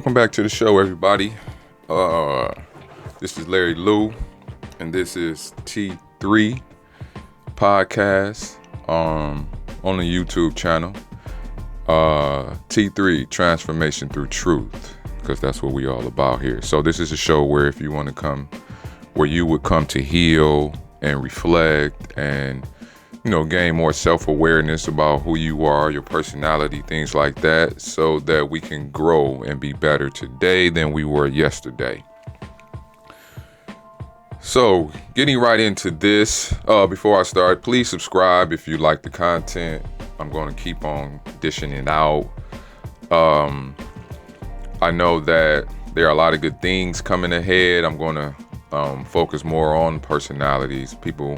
welcome back to the show, everybody. This is Larry Lou, and this is T3 Podcast on the YouTube channel. T3 Transformation Through Truth, because that's what we all about here. So this is a show where if you want to come, where you would come to heal and reflect and gain more self-awareness about who you are, your personality, things like that, so that we can grow and be better today than we were yesterday. So, getting right into this, before I start, please subscribe if you like the content. I'm going to keep on dishing it out. I know that there are a lot of good things coming ahead. I'm going to focus more on personalities. People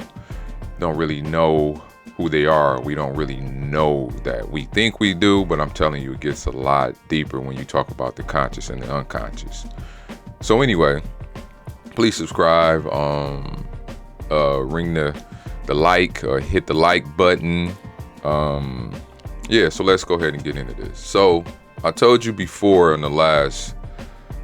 don't really know who they are. We don't really know that. We think we do, but I'm telling you, it gets a lot deeper when you talk about the conscious and the unconscious. So anyway, please subscribe, ring the like, or hit the like button. So let's go ahead and get into this. So I told you before in the last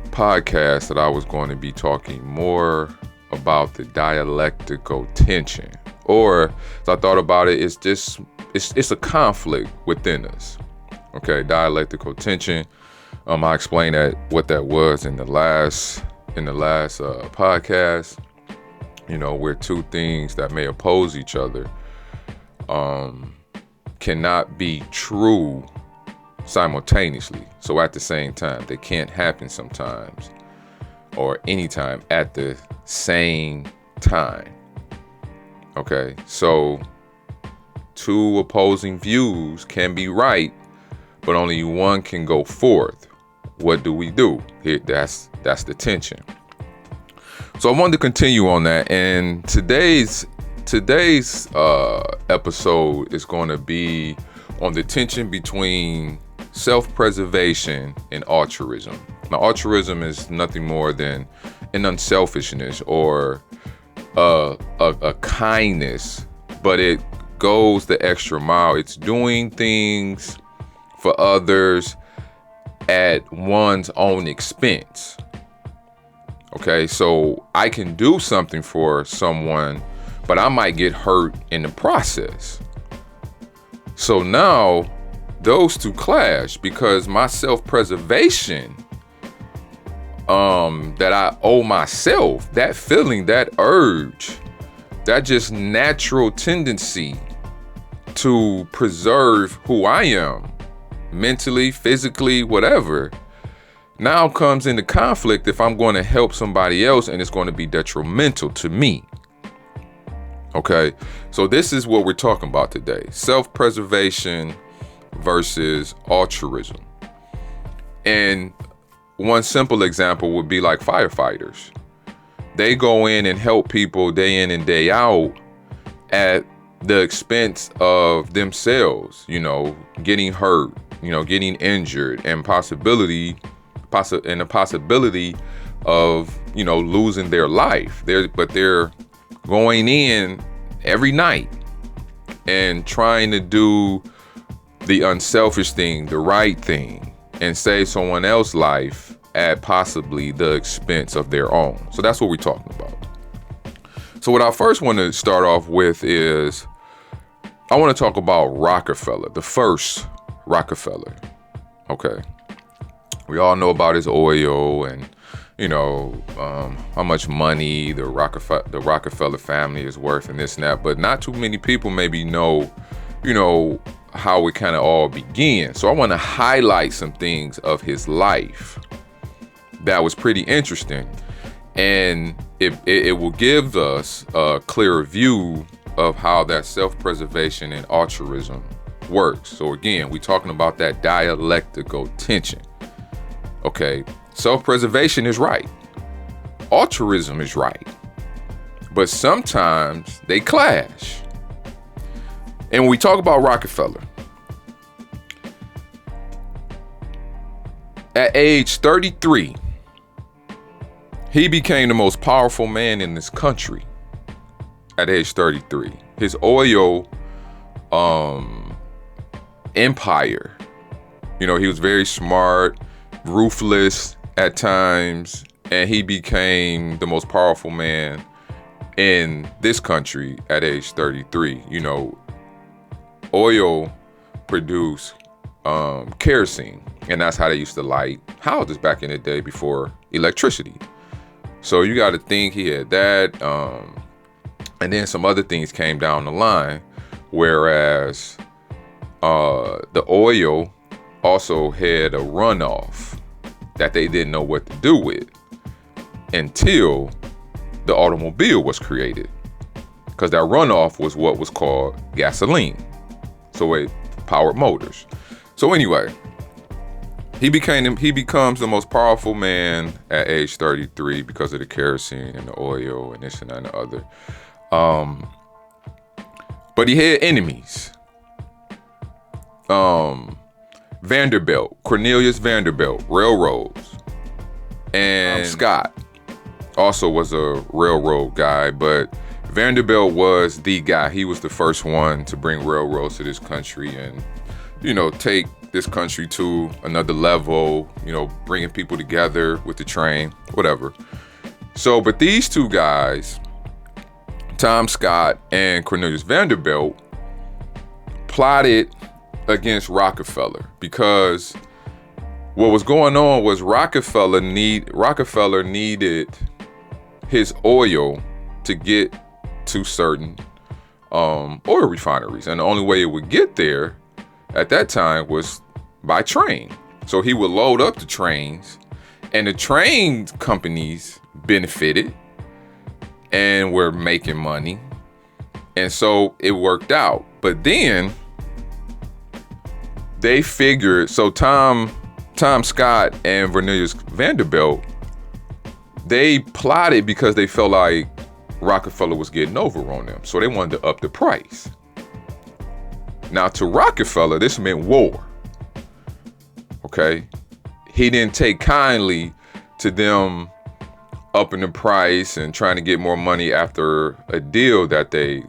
podcast that I was going to be talking more about the dialectical tension, or as I thought about it, it's a conflict within us. Okay, dialectical tension. I explained what that was in the last podcast. Where two things that may oppose each other cannot be true simultaneously. So at the same time, they can't happen sometimes or anytime at the same time. Okay, so two opposing views can be right, but only one can go forth. What do we do? That's the tension. So I wanted to continue on that, and today's episode is going to be on the tension between self-preservation and altruism. Now, altruism is nothing more than an unselfishness or a kindness, but it goes the extra mile. It's doing things for others at one's own expense. Okay, so I can do something for someone, but I might get hurt in the process. So now those two clash, because my self-preservation that I owe myself, that feeling, that urge, that just natural tendency to preserve who I am, mentally, physically, whatever, now comes into conflict if I'm going to help somebody else and it's going to be detrimental to me. Okay, so this is what we're talking about today: self-preservation versus altruism. And one simple example would be like firefighters. They go in and help people day in and day out at the expense of themselves, getting hurt, getting injured, and the possibility of, losing their life. They're going in every night and trying to do the unselfish thing, the right thing, and save someone else's life at possibly the expense of their own. So that's what we're talking about. So what I first want to start off with is I want to talk about Rockefeller, the first Rockefeller. Okay. We all know about his oil and, how much money the Rockefeller family is worth and this and that, but not too many people maybe know, how it kind of all began. So I want to highlight some things of his life that was pretty interesting, and it will give us a clearer view of how that self-preservation and altruism works. So again, we're talking about that dialectical tension. Okay, self-preservation is right. Altruism is right. But sometimes they clash. And when we talk about Rockefeller, at age 33, he became the most powerful man in this country at age 33. His oil empire, he was very smart. ruthless at times, and he became the most powerful man in this country at age 33. You know, oil produced kerosene, and that's how they used to light houses back in the day before electricity. So you got to think he had that, and then some other things came down the line, whereas the oil also had a runoff that they didn't know what to do with until the automobile was created, because that runoff was what was called gasoline. So it powered motors. So anyway, he becomes the most powerful man at age 33 because of the kerosene and the oil and this and that and the other. But he had enemies. Vanderbilt, Cornelius Vanderbilt, railroads. And Scott also was a railroad guy, but Vanderbilt was the guy. He was the first one to bring railroads to this country and, you know, take this country to another level, you know, bringing people together with the train, whatever. So, but these two guys, Tom Scott and Cornelius Vanderbilt, plotted against Rockefeller, because what was going on was Rockefeller needed his oil to get to certain oil refineries, and the only way it would get there at that time was by train. So he would load up the trains, and the train companies benefited and were making money, and so it worked out. But then they figured, so Tom Scott and Cornelius Vanderbilt, they plotted because they felt like Rockefeller was getting over on them, so they wanted to up the price. Now, to Rockefeller, this meant war. Okay? He didn't take kindly to them upping the price and trying to get more money after a deal that they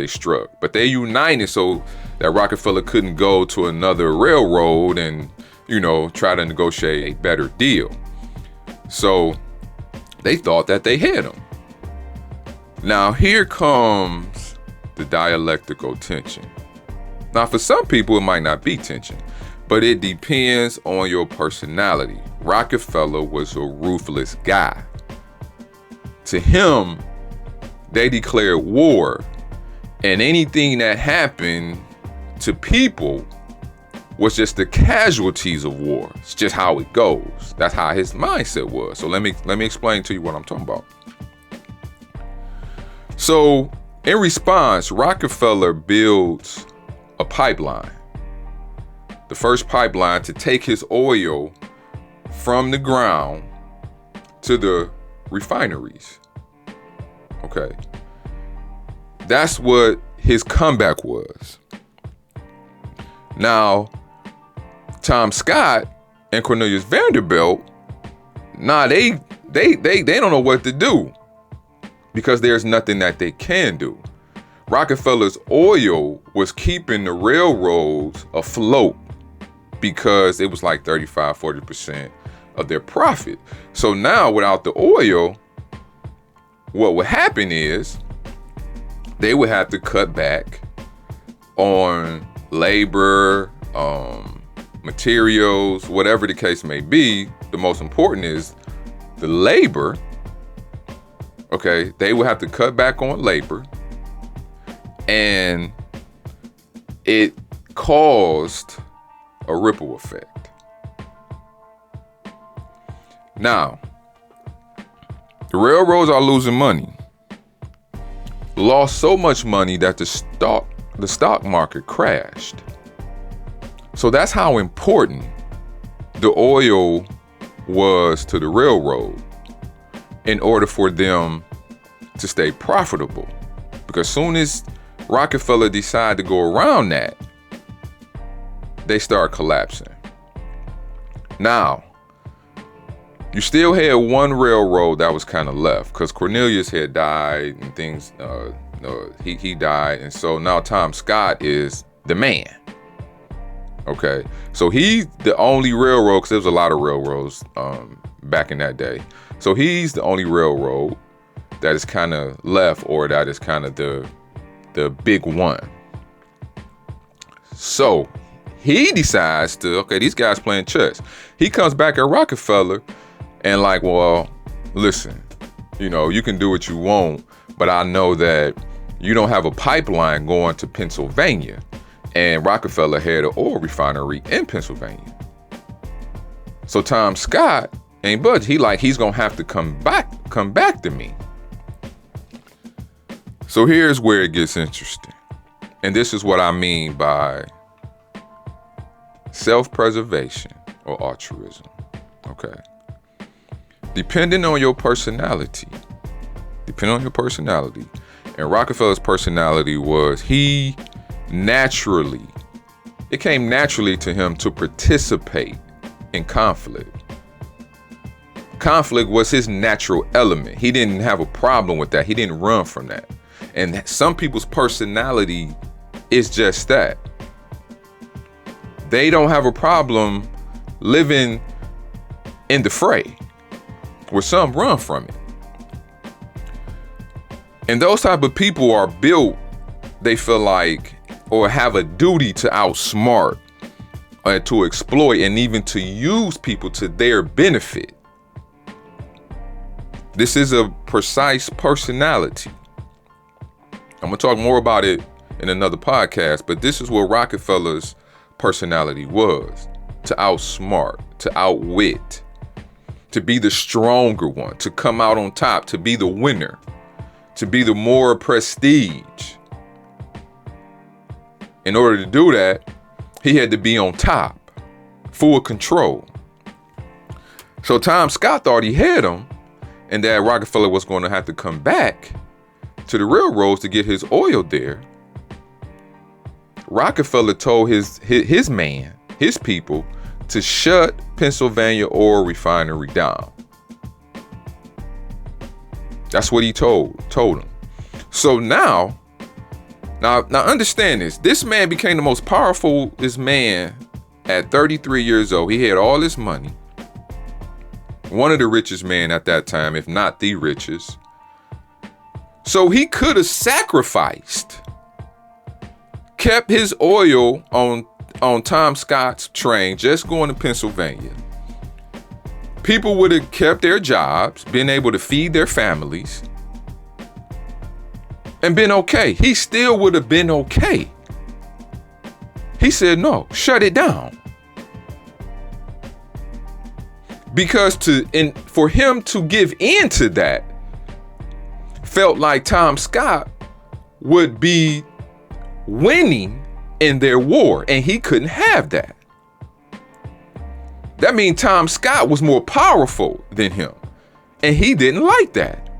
struck. But they united so that Rockefeller couldn't go to another railroad and, you know, try to negotiate a better deal. So they thought that they had him. Now, here comes the dialectical tension. Now, for some people, it might not be tension, but it depends on your personality. Rockefeller was a ruthless guy. To him, they declared war, and anything that happened to people was just the casualties of war. It's just how it goes. That's how his mindset was. So let me explain to you what I'm talking about. So in response, Rockefeller builds a pipeline. The first pipeline to take his oil from the ground to the refineries. Okay. That's what his comeback was. Now, Tom Scott and Cornelius Vanderbilt, they don't know what to do, because there's nothing that they can do. Rockefeller's oil was keeping the railroads afloat because it was like 35-40% of their profit. So now without the oil, what would happen is they would have to cut back on labor, materials, whatever the case may be. The most important is the labor. Okay, they would have to cut back on labor, and it caused a ripple effect. Now, the railroads are losing money. Lost so much money that the stock market crashed. So that's how important the oil was to the railroad in order for them to stay profitable. Because soon as Rockefeller decided to go around that, they start collapsing. Now, you still had one railroad that was kind of left, because Cornelius had died and things, he died. And so now Tom Scott is the man. Okay, so he's the only railroad, because there was a lot of railroads back in that day. So he's the only railroad that is kind of left, or that is kind of the big one. So he decides to, okay, these guys playing chess. He comes back at Rockefeller and like, well, listen, you can do what you want, but I know that you don't have a pipeline going to Pennsylvania. And Rockefeller had an oil refinery in Pennsylvania. So Tom Scott ain't budge. He's gonna have to come back to me. So here's where it gets interesting. And this is what I mean by self-preservation or altruism. Okay. Depending on your personality, and Rockefeller's personality was it came naturally to him to participate in conflict. Conflict was his natural element. He didn't have a problem with that. He didn't run from that. And some people's personality is just that. They don't have a problem living in the fray, where some run from it. And those type of people are built, they feel like, or have a duty to outsmart, to exploit, and even to use people to their benefit. This is a precise personality. I'm gonna talk more about it in another podcast, but this is what Rockefeller's personality was: to outsmart, to outwit, to be the stronger one, to come out on top, to be the winner, to be the more prestige. In order to do that, he had to be on top, full control. So Tom Scott thought he had him, and that Rockefeller was going to have to come back to the railroads to get his oil there. Rockefeller told his people, to shut Pennsylvania oil refinery down. That's what he told him. So now understand this. This man became the most powerful man at 33 years old. He had all this money. One of the richest men at that time, if not the richest. So he could have sacrificed, kept his oil on Tom Scott's train, just going to Pennsylvania. People would have kept their jobs, been able to feed their families, and been okay. He still would have been okay. He said, no, shut it down. Because for him to give in to that felt like Tom Scott would be winning in their war, and he couldn't have that. That means Tom Scott was more powerful than him, and he didn't like that.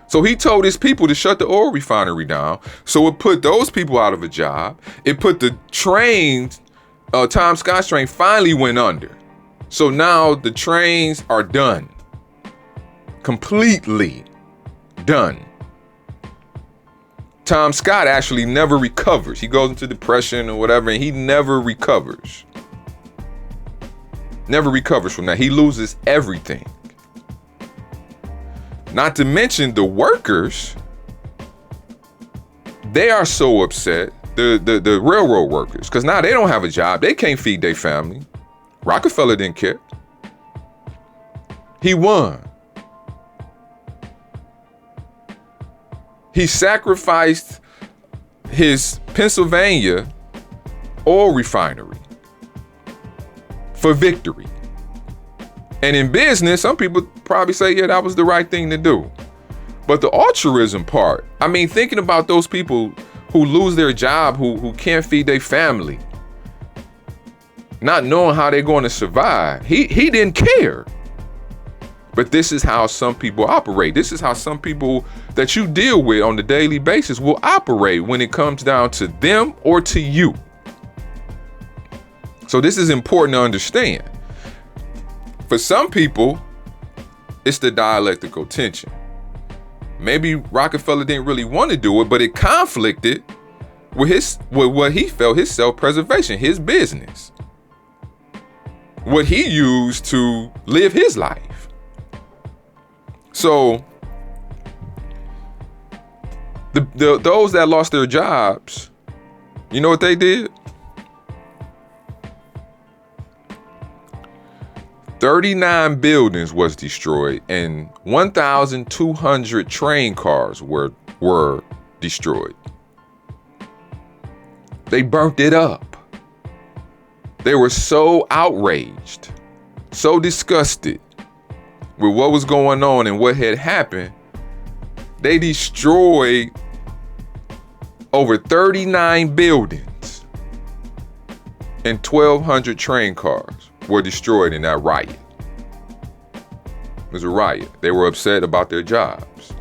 So he told his people to shut the oil refinery down. So it put those people out of a job. It put the trains, Tom Scott's train finally went under. So now the trains are done. Completely done. Tom Scott actually never recovers. He goes into depression or whatever, and he never recovers. Never recovers from that. He loses everything. Not to mention the workers. They are so upset, the railroad workers, because now they don't have a job. They can't feed their family. Rockefeller didn't care. He won. He sacrificed his Pennsylvania oil refinery for victory. And in business, some people probably say, yeah, that was the right thing to do. But the altruism part, I mean, thinking about those people who lose their job, who can't feed their family, not knowing how they're going to survive. He didn't care. But this is how some people operate. This is how some people that you deal with on the daily basis will operate when it comes down to them or to you. So this is important to understand. For some people, it's the dialectical tension. Maybe Rockefeller didn't really want to do it, but it conflicted with what he felt his self-preservation, his business, what he used to live his life. So those that lost their jobs, you know what they did? 39 buildings was destroyed and 1,200 train cars were destroyed. They burnt it up. They were so outraged, so disgusted with what was going on and what had happened. They destroyed over 39 buildings and 1,200 train cars were destroyed in that riot. It was a riot. They were upset about their jobs.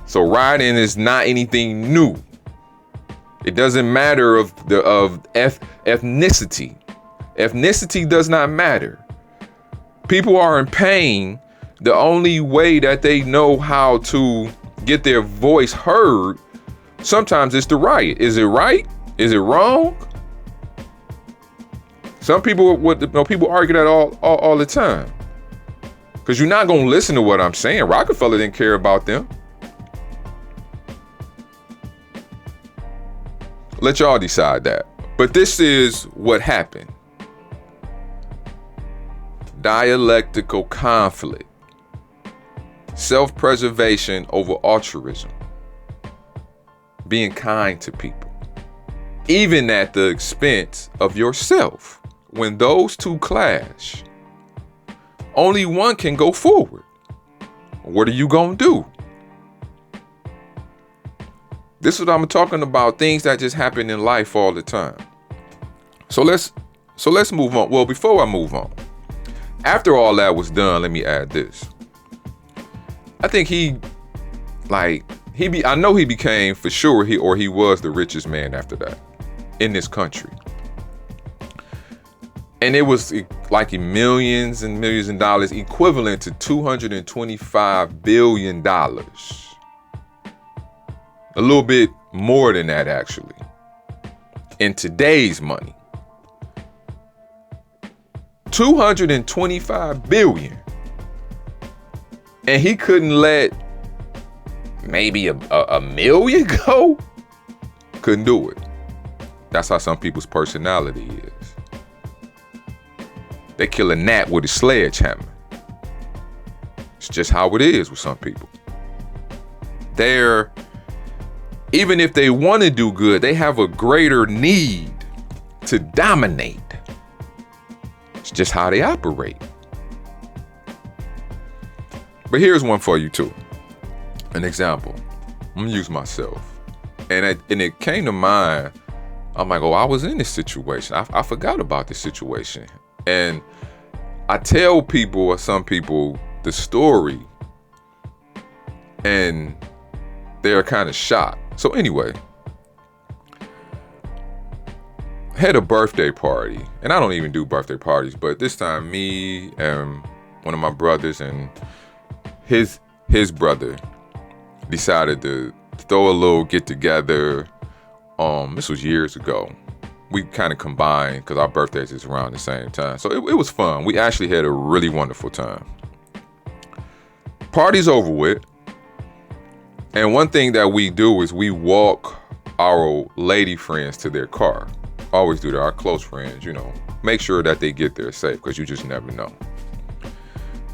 So rioting is not anything new. It doesn't matter of ethnicity. Ethnicity does not matter. People are in pain. The only way that they know how to get their voice heard sometimes is to riot. Is it right? Is it wrong? Some people people argue that all the time. Because you're not going to listen to what I'm saying. Rockefeller didn't care about them. Let y'all decide that. But this is what happened. Dialectical conflict. Self-preservation over altruism. Being kind to people. Even at the expense of yourself. When those two clash, only one can go forward. What are you gonna do? This is what I'm talking about, things that just happen in life all the time. So let's move on. Well, before I move on, after all that was done, let me add this. I think I know he became for sure he was the richest man after that in this country. And it was like millions and millions of dollars, equivalent to $225 billion. A little bit more than that, actually, in today's money. $225 billion. And he couldn't let maybe a million go? Couldn't do it. That's how some people's personality is. They kill a gnat with a sledgehammer. It's just how it is with some people. Even if they want to do good, they have a greater need to dominate. It's just how they operate. But here's one for you too. An example. I'm gonna use myself. And it came to mind. I'm like, I was in this situation. I forgot about this situation. And I tell people, or some people, the story, and they're kind of shocked. So anyway, had a birthday party, and I don't even do birthday parties, but this time me and one of my brothers and his brother decided to throw a little get together. This was years ago. We kind of combined because our birthdays is around the same time. So it was fun. We actually had a really wonderful time. Party's over with. And one thing that we do is we walk our lady friends to their car. Always do that. Our close friends, make sure that they get there safe because you just never know.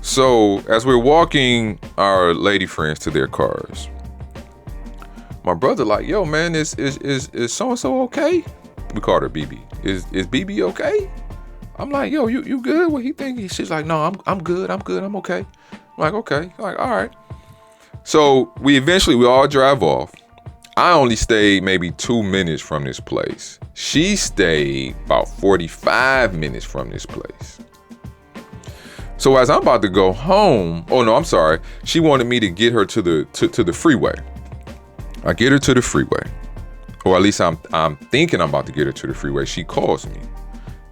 So as we're walking our lady friends to their cars, my brother like, yo, man, is so-and-so okay? We called her BB. Is BB okay? I'm like, yo, you good? What he think? She's like, no, I'm good. I'm okay. I'm like, okay. I'm like, all right. So we all drive off. I only stayed maybe 2 minutes from this place. She stayed about 45 minutes from this place. So as I'm about to go home, she wanted me to get her to the freeway. I get her to the freeway. Or at least I'm thinking I'm about to get her to the freeway. She calls me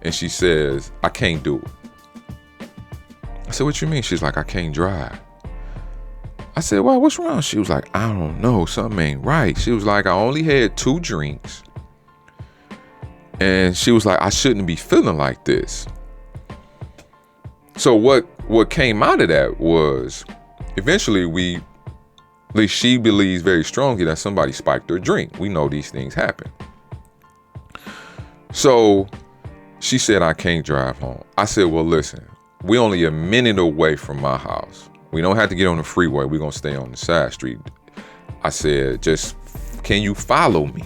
and she says, I can't do it. I said, what you mean? She's like, I can't drive. I said, "Why? What's wrong?" She was like, "I don't know. Something ain't right." She was like, "I only had 2 drinks." And she was like, "I shouldn't be feeling like this." So what came out of that was eventually at least she believes very strongly that somebody spiked her drink. We know these things happen. So she said, "I can't drive home." I said, "Well, listen, we're only a minute away from my house. We don't have to get on the freeway. We're going to stay on the side street." I said, "Just, can you follow me?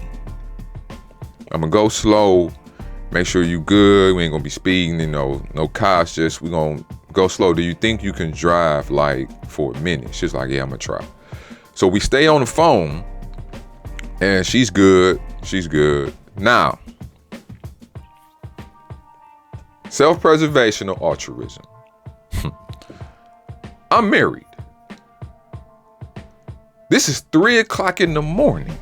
I'm going to go slow. Make sure you good. We ain't going to be speeding, no cops. Just, we're going to go slow. Do you think you can drive like for a minute?" She's like, "Yeah, I'm going to try." So we stay on the phone and she's good. She's good. Now, self-preservation or altruism. I'm married. This is 3:00 in the morning.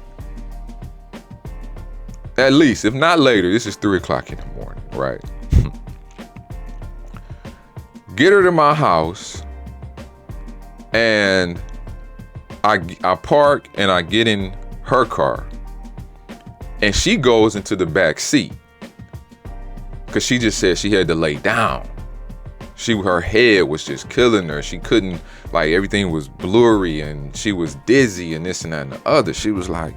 At least, if not later, this is 3:00 in the morning, right? Get her to my house, and I park and I get in her car, and she goes into the back seat because she just said she had to lay down. Her head was just killing her. She couldn't, like, everything was blurry and she was dizzy and this and that and the other. She's like,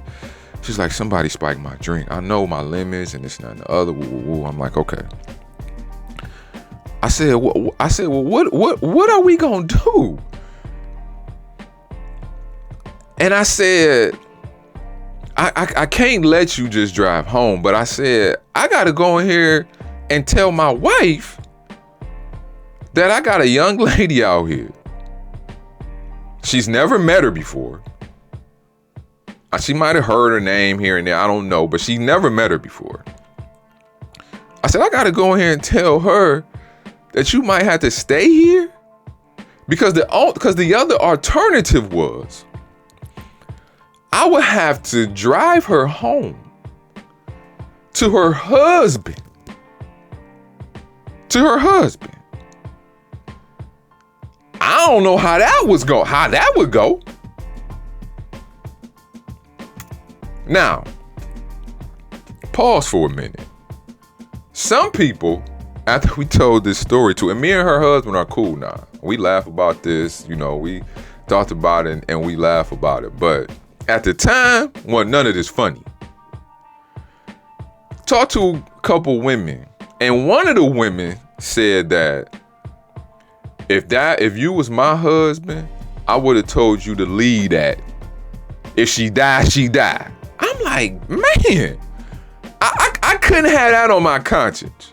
"Somebody spiked my drink. I know my limits and this and that and the other." Woo, woo, woo. I'm like, "Okay." I said, "Well, what are we gonna do?" And I said, I can't let you just drive home, but I said, I gotta go in here and tell my wife that I got a young lady out here. She's never met her before. She might have heard her name here and there, I don't know, but she never met her before. I said, I gotta go in here and tell her that you might have to stay here, because the other alternative was I would have to drive her home to her husband. I don't know how that would go. Now, pause for a minute. Some people, after we told this story to, and me and her husband are cool now. We laugh about this, we talked about it and we laugh about it. But at the time, none of this funny. Talked to a couple women, and one of the women said that if you was my husband, I would have told you to leave that. If she died, she died. I'm like, man, I couldn't have that on my conscience.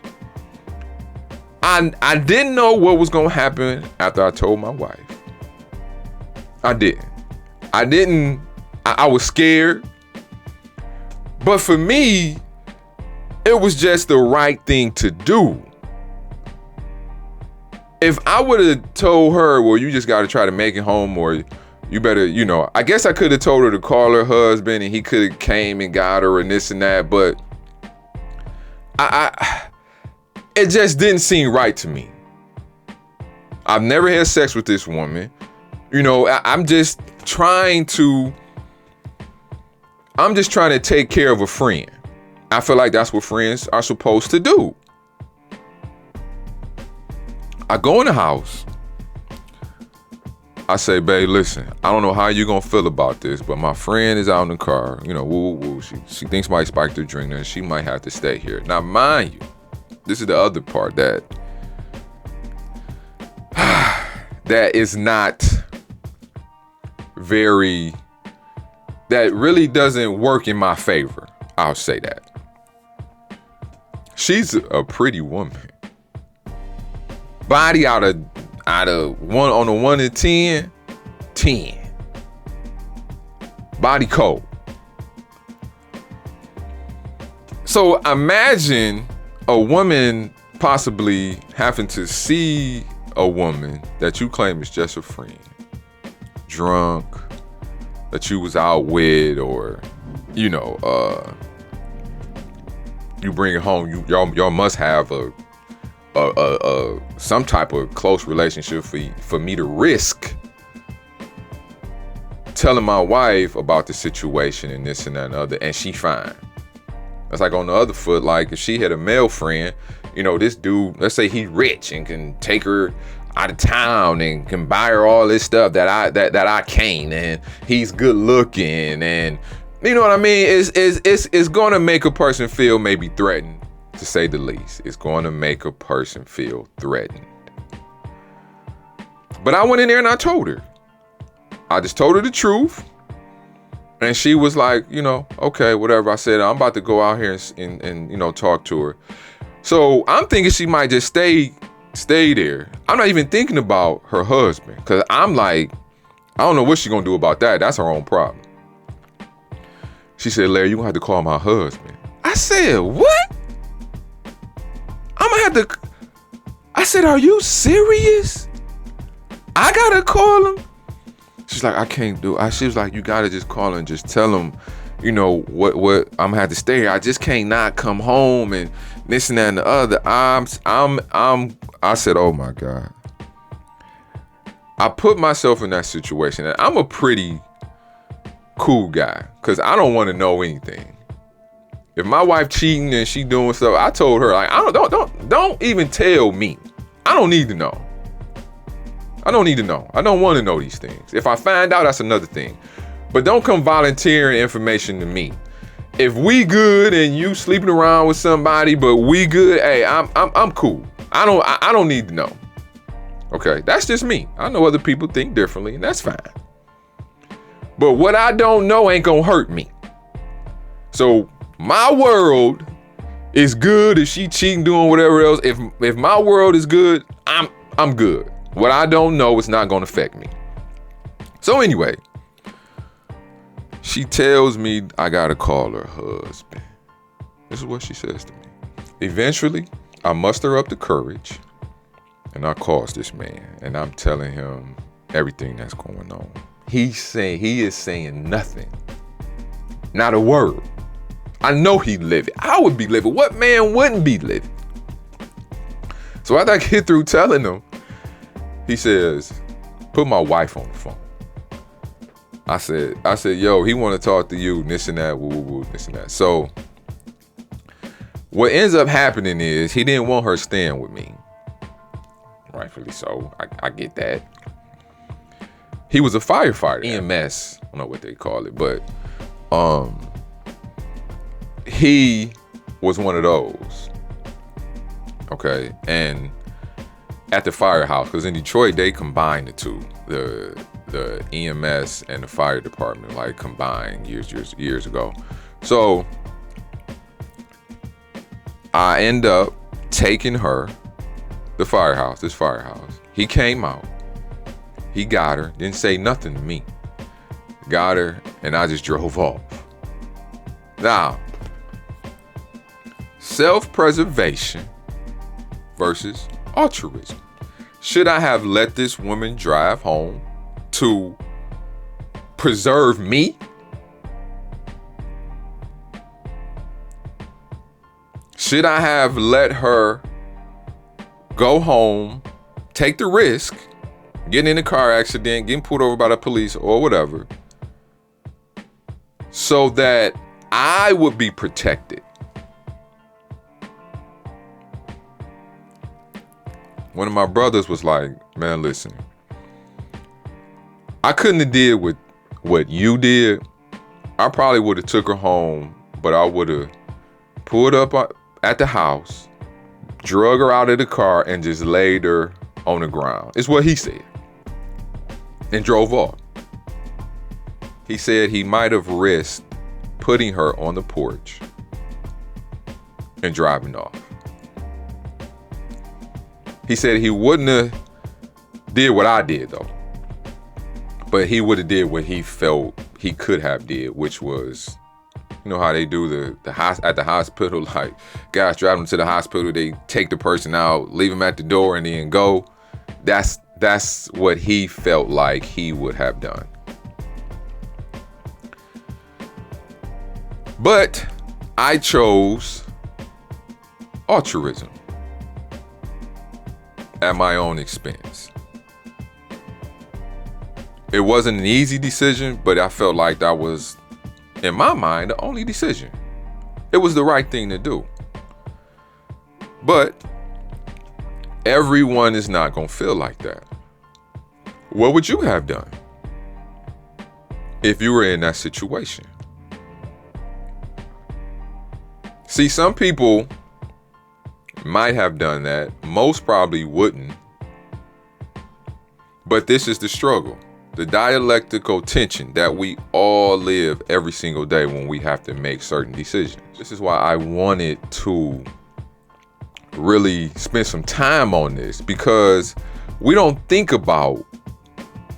I didn't know what was gonna happen after I told my wife. I didn't. I was scared. But for me, it was just the right thing to do. If I would have told her, well, you just got to try to make it home, or you better, I guess I could have told her to call her husband and he could have came and got her and this and that, but it just didn't seem right to me. I've never had sex with this woman. I'm just trying to take care of a friend. I feel like that's what friends are supposed to do. I go in the house. I say, "Babe, listen, I don't know how you're going to feel about this, but my friend is out in the car. Woo, woo, woo. She thinks somebody spiked her drink and she might have to stay here." Now, mind you, this is the other part that is not that really doesn't work in my favor. I'll say that. She's a pretty woman. Body out of one on a 1 to 10. Body cold. So imagine a woman possibly having to see a woman that you claim is just a friend, drunk, that you was out with, or you bring it home. Y'all must have a some type of close relationship for me to risk telling my wife about the situation and this and that and other, and she fine. That's like on the other foot, like if she had a male friend, this dude, let's say he's rich and can take her out of town and can buy her all this stuff that I can't, and he's good looking, and you know what I mean? It's gonna make a person feel maybe threatened, to say the least. It's gonna make a person feel threatened. But I went in there and I told her. I just told her the truth. And she was like, okay, whatever. I said, I'm about to go out here and talk to her. So I'm thinking she might just stay there. I'm not even thinking about her husband, because I'm like, I don't know what she's gonna do about that. That's her own problem. She said, Larry, you're gonna have to call my husband. I said, what? I'm gonna have to. I said, are you serious? I gotta call him? She's like, I can't do it. She was like, you gotta just call him and just tell him, what I'm gonna have to stay here. I just can't not come home and this and that and the other. I said, oh my God. I put myself in that situation, and I'm a pretty cool guy, because I don't want to know anything. If my wife cheating and she doing stuff, I told her, like, don't even tell me. I don't need to know. I don't need to know. I don't want to know these things. If I find out, that's another thing. But don't come volunteering information to me. If we good and you sleeping around with somebody, but we good, hey, I'm cool. I don't need to know. Okay, that's just me. I know other people think differently, and that's fine. But what I don't know ain't gonna hurt me. So my world is good if she cheating, doing whatever else. If my world is good, I'm good. What I don't know is not gonna affect me. So anyway, she tells me I gotta call her husband. This is what she says to me. Eventually, I muster up the courage and I calls this man, and I'm telling him everything that's going on. He is saying nothing. Not a word. I know he livid. I would be livid. What man wouldn't be livid? So after I get through telling him, he says, put my wife on the phone. I said, yo, he want to talk to you, this and that, woo, this and that. So what ends up happening is he didn't want her staying with me. Rightfully so. I get that. He was a firefighter, EMS. I don't know what they call it, but he was one of those. Okay, and at the firehouse, because in Detroit they combined the two, the EMS and the fire department, like combined years ago. So I end up taking her this firehouse. He came out. He got her, didn't say nothing to me. Got her, and I just drove off. Now, self-preservation versus altruism. Should I have let this woman drive home to preserve me? Should I have let her go home, take the risk, getting in a car accident, getting pulled over by the police or whatever, so that I would be protected? One of my brothers was like, man, listen, I couldn't have did with what you did. I probably would have took her home, but I would have pulled up at the house, drug her out of the car, and just laid her on the ground. It's what he said. And drove off. He said he might have risked putting her on the porch and driving off. He said he wouldn't have did what I did though, but he would have did what he felt he could have did, which was, you know how they do at the hospital, like guys drive them to the hospital, they take the person out, leave them at the door, and then go. That's what he felt like he would have done. But I chose altruism at my own expense. It wasn't an easy decision, but I felt like that was, in my mind, the only decision. It was the right thing to do. But everyone is not going to feel like that. What would you have done if you were in that situation? See, some people might have done that. Most probably wouldn't. But this is the struggle, the dialectical tension that we all live every single day when we have to make certain decisions. This is why I wanted to really spend some time on this, because we don't think about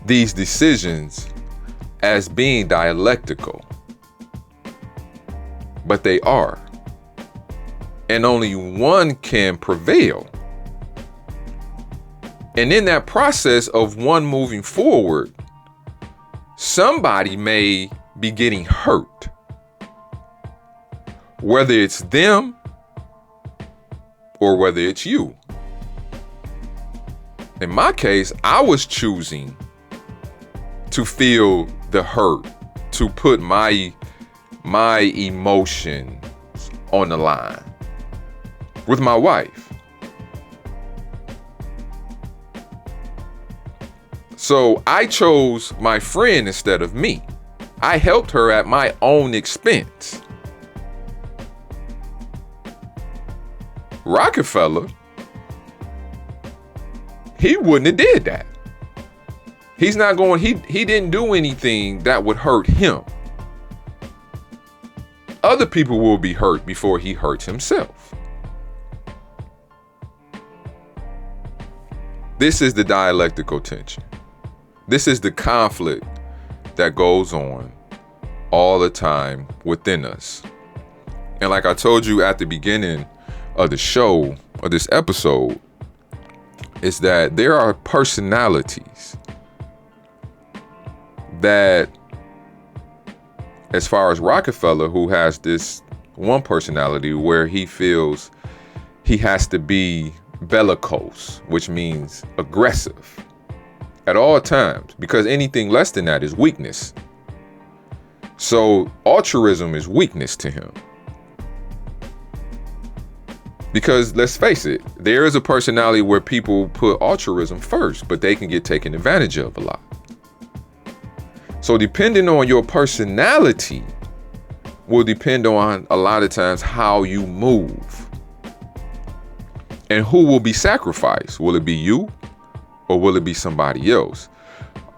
these decisions as being dialectical, but they are. And only one can prevail. And in that process of one moving forward, somebody may be getting hurt. Whether it's them or whether it's you. In my case, I was choosing to feel the hurt, to put my emotions on the line with my wife. So I chose my friend instead of me. I helped her at my own expense. Rockefeller, he wouldn't have did that. He's not going, he didn't do anything that would hurt him. Other people will be hurt before he hurts himself. This is the dialectical tension. This is the conflict that goes on all the time within us. And like I told you at the beginning of the show, or this episode, is that there are personalities that, as far as Rockefeller, who has this one personality where he feels he has to be bellicose, which means aggressive at all times, because anything less than that is weakness. So altruism is weakness to him. Because let's face it, there is a personality where people put altruism first, but they can get taken advantage of a lot. So depending on your personality will depend on, a lot of times, how you move. And who will be sacrificed? Will it be you or will it be somebody else?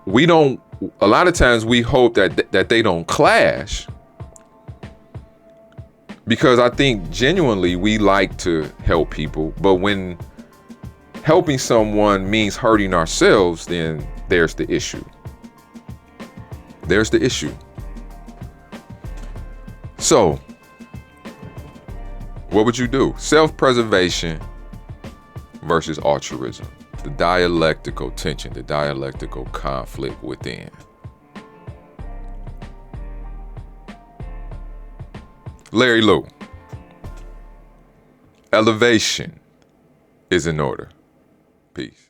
A lot of times we hope that they don't clash, because I think genuinely we like to help people, but when helping someone means hurting ourselves, then there's the issue. There's the issue. So, what would you do? Self-preservation versus altruism. The dialectical tension, the dialectical conflict within. Larry Lou. Elevation is in order. Peace.